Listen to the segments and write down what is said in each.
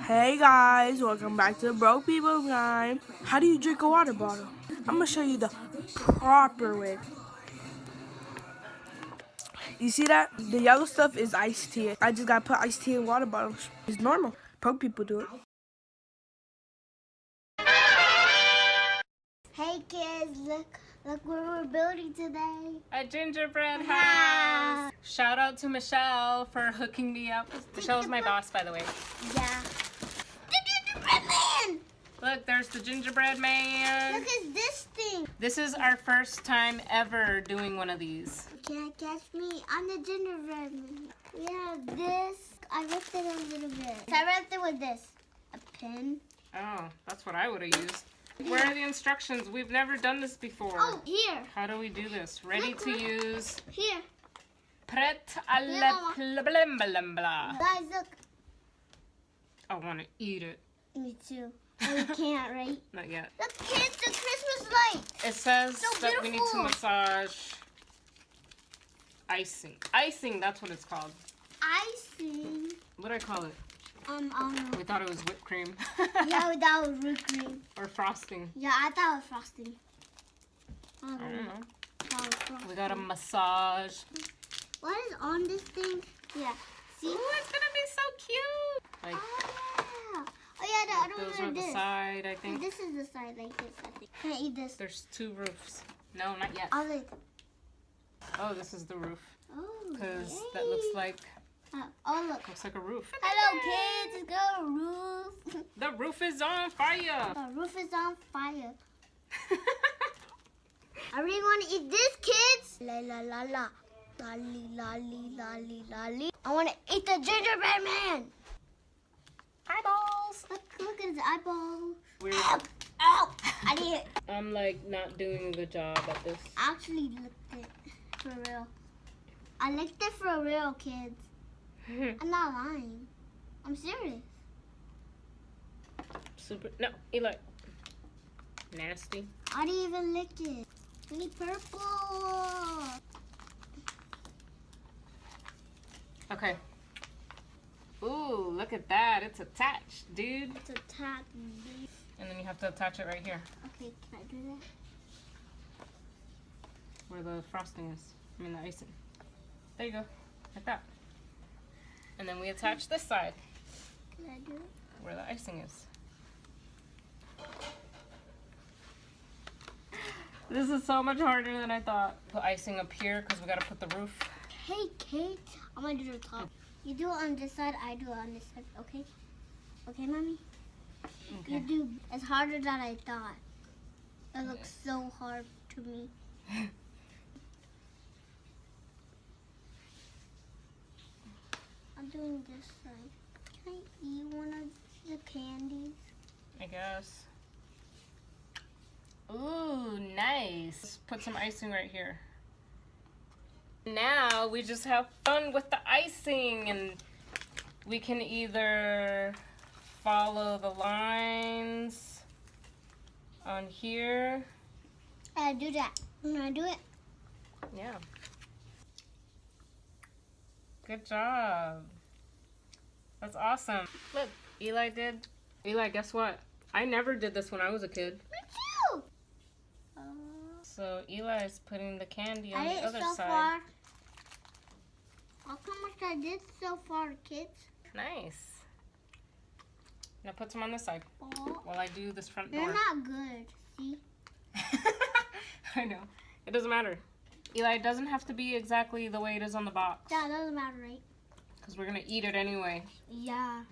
Hey guys, welcome back to the Broke People Guide. How do you drink a water bottle? I'm gonna show you the proper way. You see that? The yellow stuff is iced tea. I just gotta put iced tea in water bottles. It's normal. Broke people do it. Hey kids, look what we're building today. A gingerbread house. Shout out to Michelle for hooking me up. Michelle's my boss, by the way. Yeah. The gingerbread man! Look, there's the gingerbread man. Look at this thing. This is our first time ever doing one of these. Can I catch me? I'm the gingerbread man. We have this. I ripped it a little bit. So I ripped it with this. A pin. Oh, that's what I would have used. Where are the instructions? We've never done this before. Oh, here. How do we do this? Ready to use. Here. Prêt à la blah. Guys, look. I want to eat it. Me too. Oh, we can't, right? Not yet. Look, kids, the Christmas light. It says So that we need to beautiful. massage icing. Icing, that's what it's called. Icing. What do I call it? I don't know. We thought it was whipped cream. Yeah, that was whipped cream. Or frosting. Yeah, I thought it was frosting. I I don't don't know. know. That was frosting. We got a massage. What is on this thing? Yeah. See? Ooh, it's gonna be so cute. Like, Ah. Oh yeah, I don't those know are the this. side, I think. This is the side like this, I think. Can I eat this? There's two roofs. No, not yet. I'll like. Oh, this is the roof. Oh. Because that looks yay. like Looks a roof. Hello, kids. It's got a roof. The roof is on fire. The roof is on fire. I really want to eat this, kids. La la la la. Lolly, lolly, lolly, lolly. I want to eat the gingerbread man. Eyeballs. Look at his eyeball. Weird. Ow! I did it. I'm like not doing a good job at this. I actually licked it for real. I licked it for real, kids. I'm not lying. I'm serious. Super. No, Eli. Nasty. I didn't even lick it. I need purple. Okay. Ooh, look at that. It's attached, dude. It's a tag. And then you have to attach it right here Okay, can I do that? where the frosting is. I mean the icing. There you go. Like that. And then we attach this side Can I do it? where the icing is. This is so much harder than I thought. Put icing up here because we gotta put the roof. Hey, Kate. I'm gonna do the top. You do it on this side, I do it on this side. Okay? Okay, mommy? You Okay. do. It's harder than I thought. It looks so hard to me. I'm doing this side. Can I eat one of the candies? I guess. Ooh, nice. Let's put some icing right here. Now we just have fun with the icing, and we can either follow the lines on here. I do that. Can I do it? Yeah. Good job. That's awesome. Look, Eli did. Eli, guess what? I never did this when I was a kid. Me too. So Eli is putting the candy on I the did other so side. far. Look how much I did so far, kids. Nice. Now put some on this side Oh, while I do this front they're door. not good. See? I know. It doesn't matter. Eli, it doesn't have to be exactly the way it is on the box. That doesn't matter, right? Because we're going to eat it anyway. Yeah.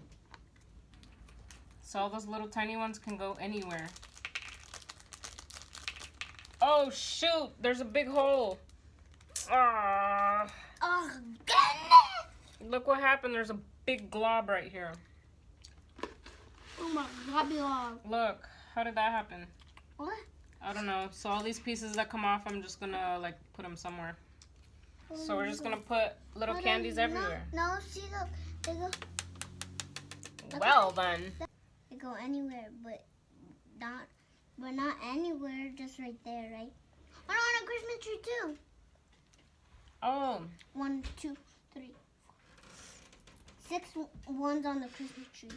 So all those little tiny ones can go anywhere. Oh, shoot. There's a big hole. Ah. Oh, goodness! Look what happened. There's a big glob right here. Oh my God, Look. How did that happen? what? I don't know. So all these pieces that come off, I'm just going to like put them somewhere. So we're just going to put little But candies no, everywhere. No, see, look. They go, Well then. they go anywhere, but not anywhere, just right there, right? Oh, no, on a Christmas tree, too. Oh. 1, 2, 3, 4. 6 ones on the Christmas tree.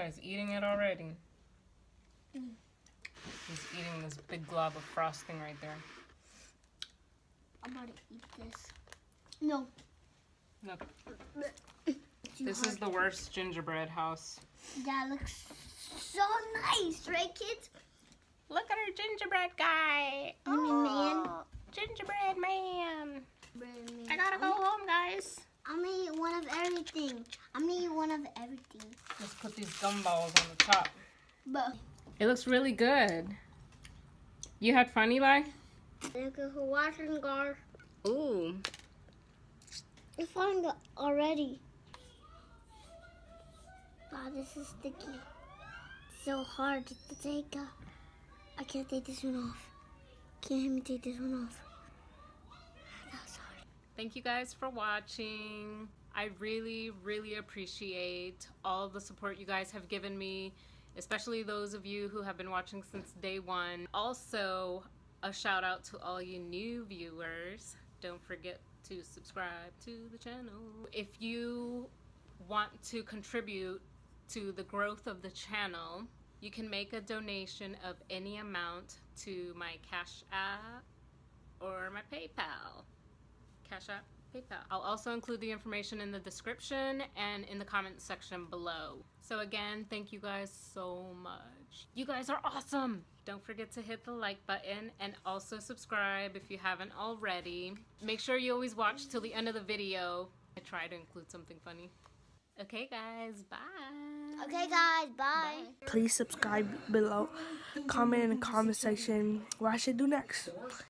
Eli's eating it already. He's eating this big glob of frosting right there. I'm about to eat this. No. Look, Too this hard. is the worst gingerbread house. That looks so nice, right, kids? Look at our gingerbread guy. I mean, man. Gingerbread man. Man. I gotta go home, guys. I'm gonna eat one of everything. I'm gonna eat one of everything. Let's put these gumballs on the top. But It looks really good. You had fun, Eli? look at who watching, guys. Ooh. It's falling already. Wow, this is sticky. It's so hard to take off. I can't take this one off. Can't have me take this one off. That was hard. Thank you guys for watching. I really, really appreciate all the support you guys have given me, especially those of you who have been watching since day one. Also, a shout out to all you new viewers. Don't forget to subscribe to the channel. If you want to contribute to the growth of the channel, you can make a donation of any amount to my CashApp or my PayPal. CashApp, PayPal. I'll also include the information in the description and in the comment section below. So again, thank you guys so much. You guys are awesome. Don't forget to hit the like button and also subscribe if you haven't already. Make sure you always watch till the end of the video. I try to include something funny. Okay guys, bye. Okay, guys, bye. Please subscribe below. Comment in the comment section what I should do next.